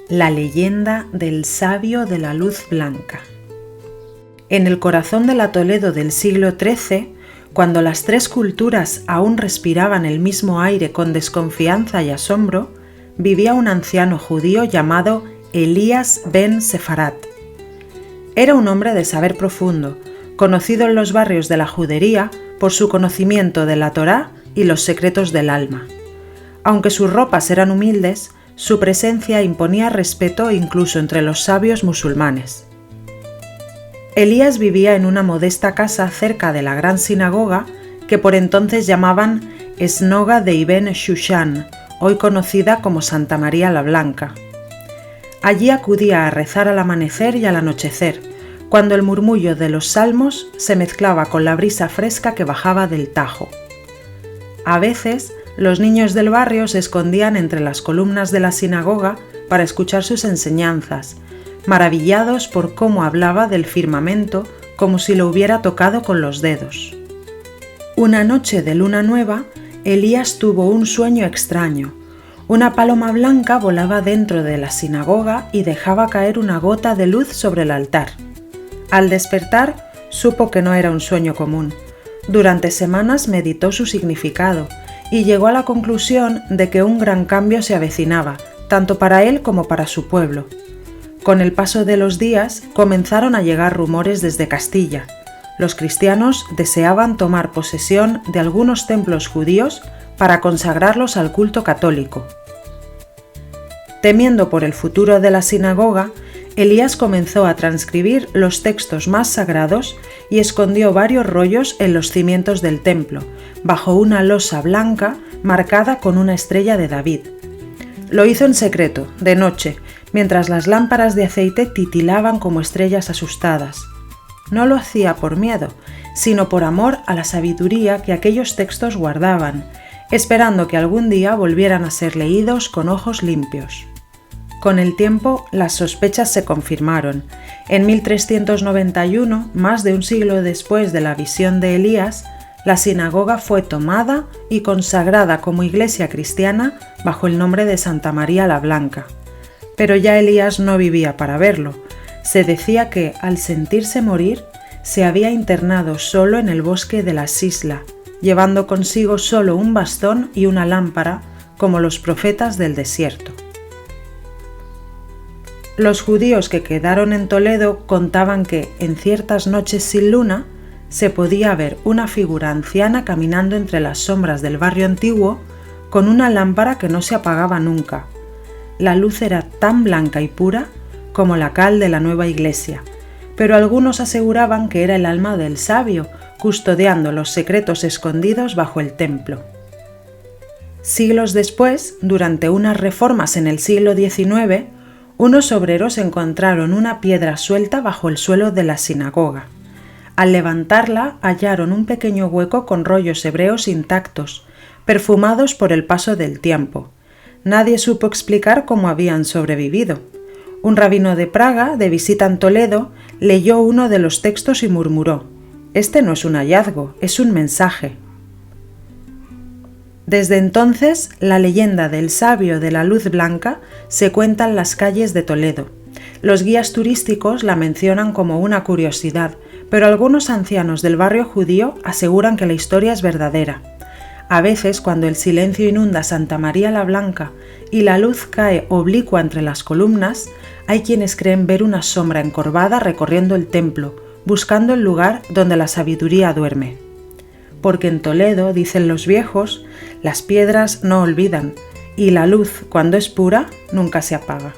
La leyenda del sabio de la luz blanca. En el corazón de la Toledo del siglo XIII, cuando las tres culturas aún respiraban el mismo aire con desconfianza y asombro, vivía un anciano judío llamado Elías ben Sefarat. Era un hombre de saber profundo, conocido en los barrios de la judería por su conocimiento de la Torá y los secretos del alma. Aunque sus ropas eran humildes, su presencia imponía respeto incluso entre los sabios musulmanes. Elías vivía en una modesta casa cerca de la gran sinagoga que por entonces llamaban Esnoga de Ibn Shushan, hoy conocida como Santa María la Blanca. Allí acudía a rezar al amanecer y al anochecer, cuando el murmullo de los salmos se mezclaba con la brisa fresca que bajaba del Tajo. A veces, los niños del barrio se escondían entre las columnas de la sinagoga para escuchar sus enseñanzas, maravillados por cómo hablaba del firmamento como si lo hubiera tocado con los dedos. Una noche de luna nueva, Elías tuvo un sueño extraño. Una paloma blanca volaba dentro de la sinagoga y dejaba caer una gota de luz sobre el altar. Al despertar, supo que no era un sueño común. Durante semanas meditó su significado y llegó a la conclusión de que un gran cambio se avecinaba, tanto para él como para su pueblo. Con el paso de los días, comenzaron a llegar rumores desde Castilla. Los cristianos deseaban tomar posesión de algunos templos judíos para consagrarlos al culto católico. Temiendo por el futuro de la sinagoga, Elías comenzó a transcribir los textos más sagrados y escondió varios rollos en los cimientos del templo, bajo una losa blanca marcada con una estrella de David. Lo hizo en secreto, de noche, mientras las lámparas de aceite titilaban como estrellas asustadas. No lo hacía por miedo, sino por amor a la sabiduría que aquellos textos guardaban, esperando que algún día volvieran a ser leídos con ojos limpios. Con el tiempo, las sospechas se confirmaron. En 1391, más de un siglo después de la visión de Elías, la sinagoga fue tomada y consagrada como iglesia cristiana bajo el nombre de Santa María la Blanca. Pero ya Elías no vivía para verlo. Se decía que, al sentirse morir, se había internado solo en el bosque de la Sisla, llevando consigo solo un bastón y una lámpara, como los profetas del desierto. Los judíos que quedaron en Toledo contaban que, en ciertas noches sin luna, se podía ver una figura anciana caminando entre las sombras del barrio antiguo con una lámpara que no se apagaba nunca. La luz era tan blanca y pura como la cal de la nueva iglesia, pero algunos aseguraban que era el alma del sabio, custodiando los secretos escondidos bajo el templo. Siglos después, durante unas reformas en el siglo XIX, unos obreros encontraron una piedra suelta bajo el suelo de la sinagoga. Al levantarla, hallaron un pequeño hueco con rollos hebreos intactos, perfumados por el paso del tiempo. Nadie supo explicar cómo habían sobrevivido. Un rabino de Praga, de visita en Toledo, leyó uno de los textos y murmuró: «Este no es un hallazgo, es un mensaje». Desde entonces, la leyenda del sabio de la luz blanca se cuenta en las calles de Toledo. Los guías turísticos la mencionan como una curiosidad, pero algunos ancianos del barrio judío aseguran que la historia es verdadera. A veces, cuando el silencio inunda Santa María la Blanca y la luz cae oblicua entre las columnas, hay quienes creen ver una sombra encorvada recorriendo el templo, buscando el lugar donde la sabiduría duerme. Porque en Toledo, dicen los viejos, las piedras no olvidan y la luz, cuando es pura, nunca se apaga.